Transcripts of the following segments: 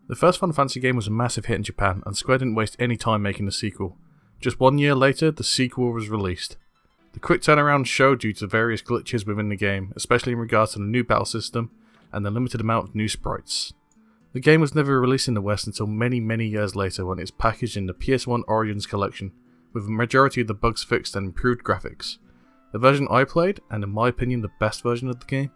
The first Final Fantasy game was a massive hit in Japan, and Square didn't waste any time making the sequel. Just 1 year later, the sequel was released. The quick turnaround showed due to various glitches within the game, especially in regards to the new battle system and the limited amount of new sprites. The game was never released in the West until many years later when it was packaged in the PS1 Origins collection, with a majority of the bugs fixed and improved graphics. The version I played, and in my opinion the best version of the game,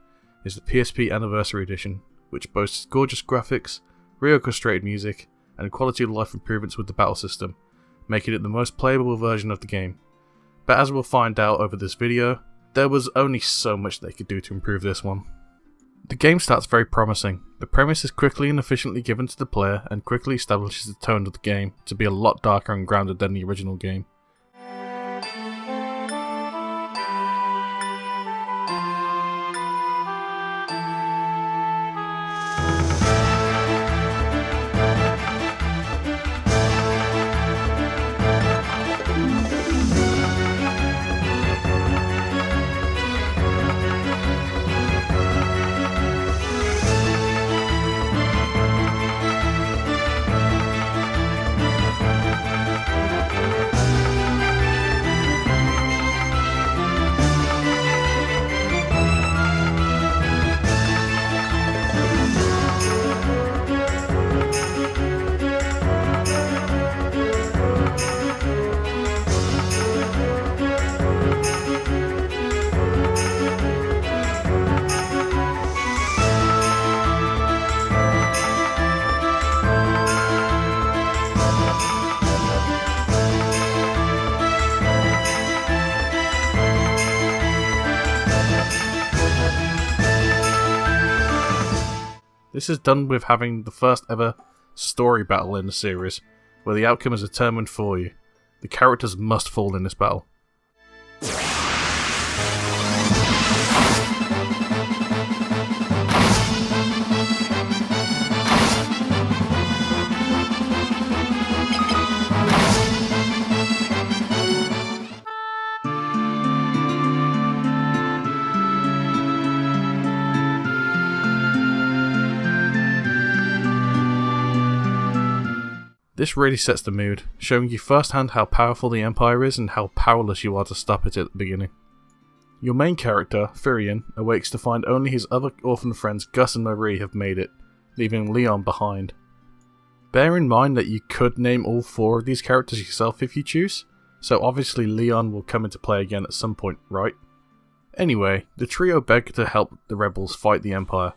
is the PSP Anniversary Edition, which boasts gorgeous graphics, reorchestrated music, and quality of life improvements with the battle system, making it the most playable version of the game. But as we'll find out over this video, there was only so much they could do to improve this one. The game starts very promising. The premise is quickly and efficiently given to the player and quickly establishes the tone of the game to be a lot darker and grounded than the original game. This is done with having the first ever story battle in the series, where the outcome is determined for you. The characters must fall in this battle. This really sets the mood, showing you firsthand how powerful the Empire is and how powerless you are to stop it at the beginning. Your main character, Firion, awakes to find only his other orphan friends Gus and Marie have made it, leaving Leon behind. Bear in mind that you could name all 4 of these characters yourself if you choose, so obviously Leon will come into play again at some point, right? Anyway, the trio beg to help the rebels fight the Empire,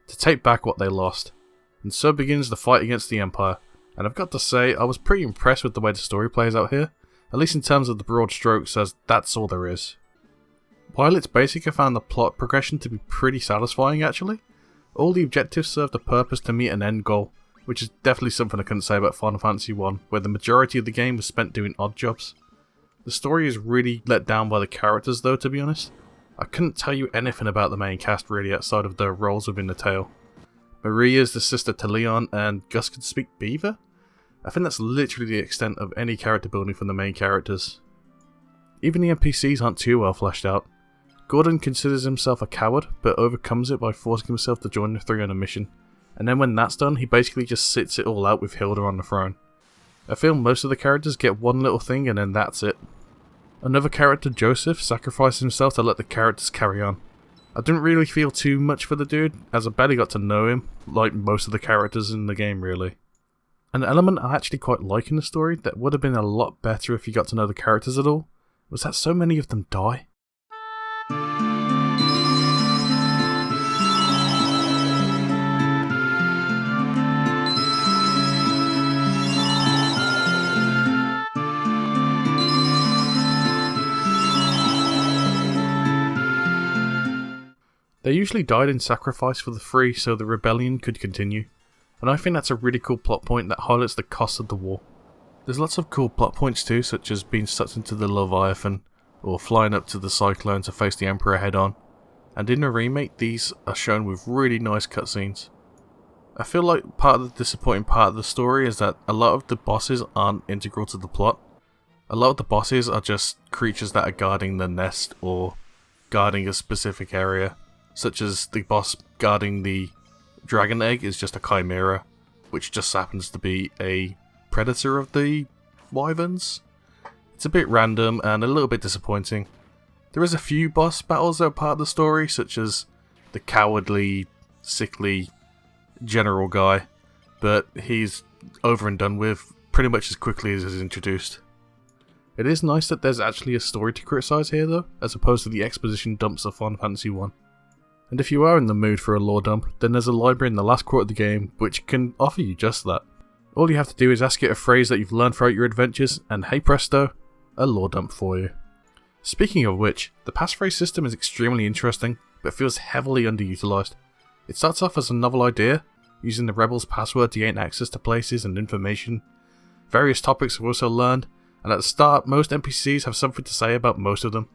to take back what they lost, and so begins the fight against the Empire. And I've got to say, I was pretty impressed with the way the story plays out here, at least in terms of the broad strokes, as that's all there is. While it's basic, I found the plot progression to be pretty satisfying actually. All the objectives served a purpose to meet an end goal, which is definitely something I couldn't say about Final Fantasy 1, where the majority of the game was spent doing odd jobs. The story is really let down by the characters though, to be honest. I couldn't tell you anything about the main cast really outside of their roles within the tale. Maria is the sister to Leon, and Gus can speak Beaver? I think that's literally the extent of any character building from the main characters. Even the NPCs aren't too well fleshed out. Gordon considers himself a coward, but overcomes it by forcing himself to join the 3 on a mission, and then when that's done, he basically just sits it all out with Hilda on the throne. I feel most of the characters get one little thing and then that's it. Another character, Joseph, sacrificed himself to let the characters carry on. I didn't really feel too much for the dude, as I barely got to know him, like most of the characters in the game really. An element I actually quite like in the story that would have been a lot better if you got to know the characters at all, was that so many of them die. They usually died in sacrifice for the 3 so the rebellion could continue, and I think that's a really cool plot point that highlights the cost of the war. There's lots of cool plot points too, such as being sucked into the Leviathan, or flying up to the Cyclone to face the Emperor head on, and in the remake these are shown with really nice cutscenes. I feel like part of the disappointing part of the story is that a lot of the bosses aren't integral to the plot. A lot of the bosses are just creatures that are guarding the nest or guarding a specific area, such as the boss guarding the dragon egg is just a chimera, which just happens to be a predator of the wyverns. It's a bit random and a little bit disappointing. There is a few boss battles that are part of the story, such as the cowardly, sickly general guy, but he's over and done with pretty much as quickly as he's introduced. It is nice that there's actually a story to criticise here though, as opposed to the exposition dumps of Final Fantasy 1. And if you are in the mood for a lore dump, then there's a library in the last quarter of the game which can offer you just that. All you have to do is ask it a phrase that you've learned throughout your adventures, and hey presto, a lore dump for you. Speaking of which, the passphrase system is extremely interesting, but feels heavily underutilised. It starts off as a novel idea, using the Rebels' password to gain access to places and information. Various topics are also learned, and at the start most NPCs have something to say about most of them.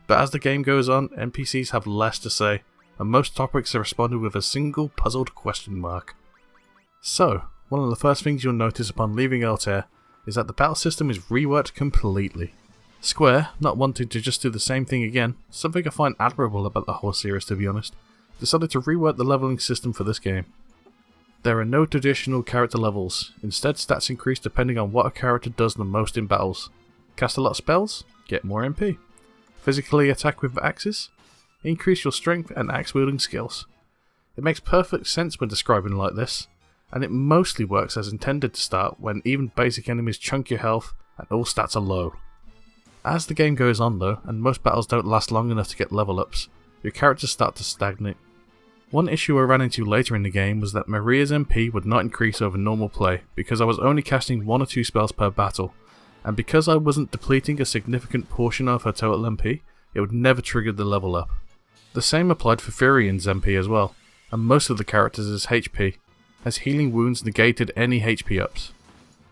But as the game goes on, NPCs have less to say, and most topics are responded with a single puzzled question mark. So, one of the first things you'll notice upon leaving Altair is that the battle system is reworked completely. Square, not wanting to just do the same thing again, something I find admirable about the whole series to be honest, decided to rework the leveling system for this game. There are no traditional character levels, instead stats increase depending on what a character does the most in battles. Cast a lot of spells? Get more MP. Physically attack with axes? Increase your strength and axe wielding skills. It makes perfect sense when describing like this, and it mostly works as intended to start when even basic enemies chunk your health and all stats are low. As the game goes on though, and most battles don't last long enough to get level ups, your characters start to stagnate. One issue I ran into later in the game was that Maria's MP would not increase over normal play because I was only casting 1 or 2 spells per battle, and because I wasn't depleting a significant portion of her total MP, it would never trigger the level up. The same applied for Firian's MP as well, and most of the characters' HP, as healing wounds negated any HP ups.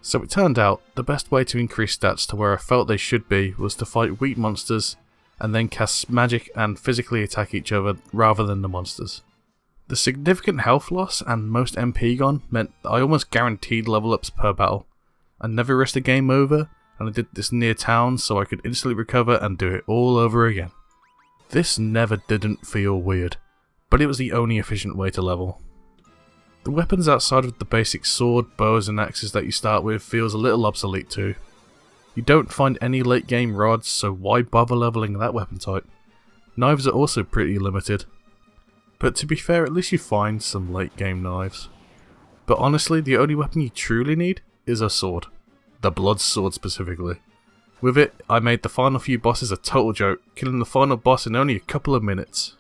So it turned out, the best way to increase stats to where I felt they should be was to fight weak monsters, and then cast magic and physically attack each other rather than the monsters. The significant health loss and most MP gone meant that I almost guaranteed level ups per battle. I never risked a game over, and I did this near town so I could instantly recover and do it all over again. This never didn't feel weird, but it was the only efficient way to level. The weapons outside of the basic sword, bows and axes that you start with feels a little obsolete too. You don't find any late game rods, so why bother leveling that weapon type? Knives are also pretty limited. But to be fair, at least you find some late game knives. But honestly, the only weapon you truly need is a sword. The Blood Sword specifically. With it, I made the final few bosses a total joke, killing the final boss in only a couple of minutes.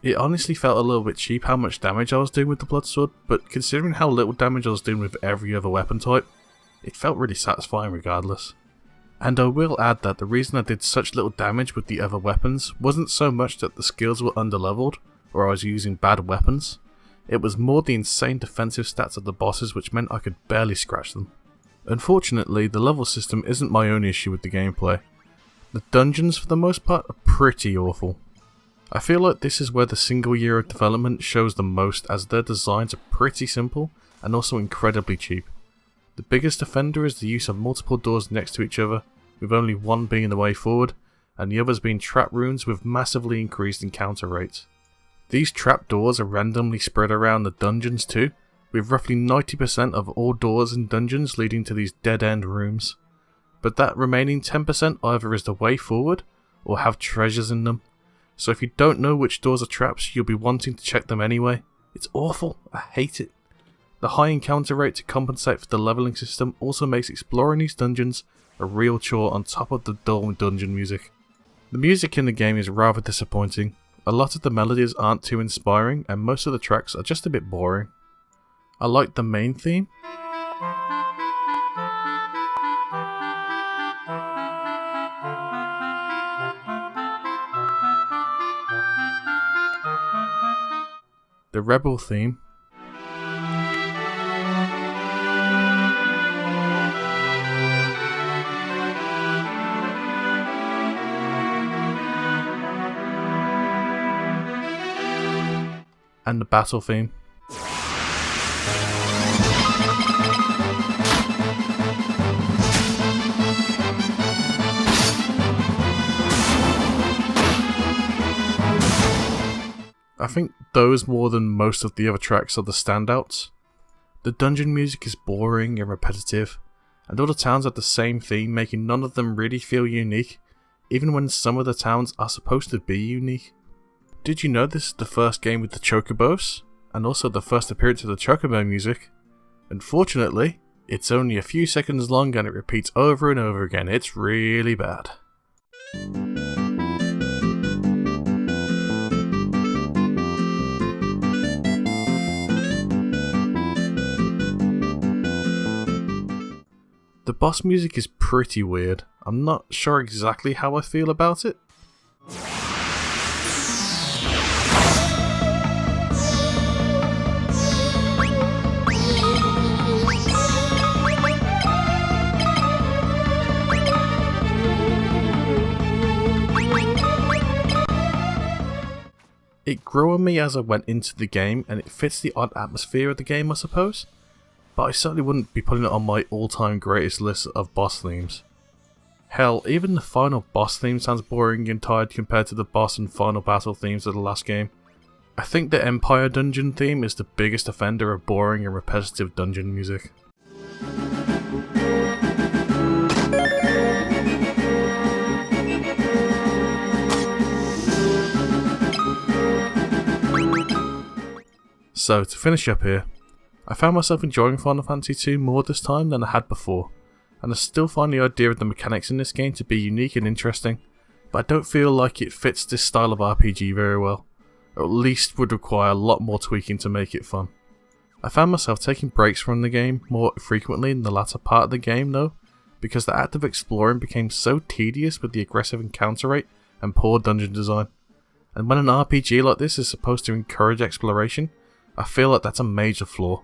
It honestly felt a little bit cheap how much damage I was doing with the Blood Sword, but considering how little damage I was doing with every other weapon type, it felt really satisfying regardless. And I will add that the reason I did such little damage with the other weapons wasn't so much that the skills were underleveled, or I was using bad weapons. It was more the insane defensive stats of the bosses which meant I could barely scratch them. Unfortunately, the level system isn't my only issue with the gameplay. The dungeons for the most part are pretty awful. I feel like this is where the single year of development shows the most, as their designs are pretty simple and also incredibly cheap. The biggest offender is the use of multiple doors next to each other, with only one being the way forward, and the others being trap rooms with massively increased encounter rates. These trapdoors are randomly spread around the dungeons too, with roughly 90% of all doors in dungeons leading to these dead-end rooms. But that remaining 10% either is the way forward, or have treasures in them. So if you don't know which doors are traps, you'll be wanting to check them anyway. It's awful, I hate it. The high encounter rate to compensate for the leveling system also makes exploring these dungeons a real chore on top of the dull dungeon music. The music in the game is rather disappointing. A lot of the melodies aren't too inspiring, and most of the tracks are just a bit boring. I like the main theme. The Rebel theme. And the battle theme. I think those more than most of the other tracks are the standouts. The dungeon music is boring and repetitive, and all the towns have the same theme, making none of them really feel unique, even when some of the towns are supposed to be unique. Did you know this is the first game with the Chocobos, and also the first appearance of the Chocobo music? Unfortunately, it's only a few seconds long and it repeats over and over again. It's really bad. The boss music is pretty weird. I'm not sure exactly how I feel about it. It grew on me as I went into the game, and it fits the odd atmosphere of the game, I suppose. But I certainly wouldn't be putting it on my all-time greatest list of boss themes. Hell, even the final boss theme sounds boring and tired compared to the boss and final battle themes of the last game. I think the Empire dungeon theme is the biggest offender of boring and repetitive dungeon music. So, to finish up here, I found myself enjoying Final Fantasy II more this time than I had before, and I still find the idea of the mechanics in this game to be unique and interesting, but I don't feel like it fits this style of RPG very well, or at least would require a lot more tweaking to make it fun. I found myself taking breaks from the game more frequently in the latter part of the game though, because the act of exploring became so tedious with the aggressive encounter rate and poor dungeon design, and when an RPG like this is supposed to encourage exploration, I feel like that's a major flaw.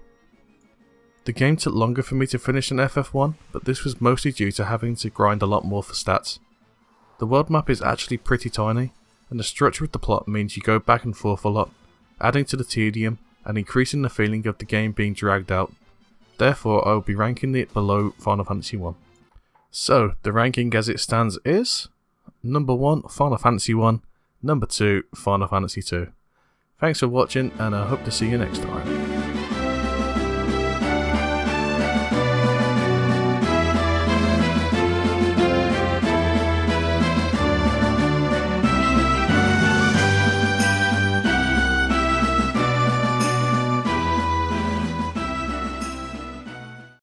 The game took longer for me to finish than FF1, but this was mostly due to having to grind a lot more for stats. The world map is actually pretty tiny, and the structure of the plot means you go back and forth a lot, adding to the tedium and increasing the feeling of the game being dragged out. Therefore, I will be ranking it below Final Fantasy 1. So, the ranking as it stands is number 1 Final Fantasy 1, number 2 Final Fantasy 2. Thanks for watching, and I hope to see you next time.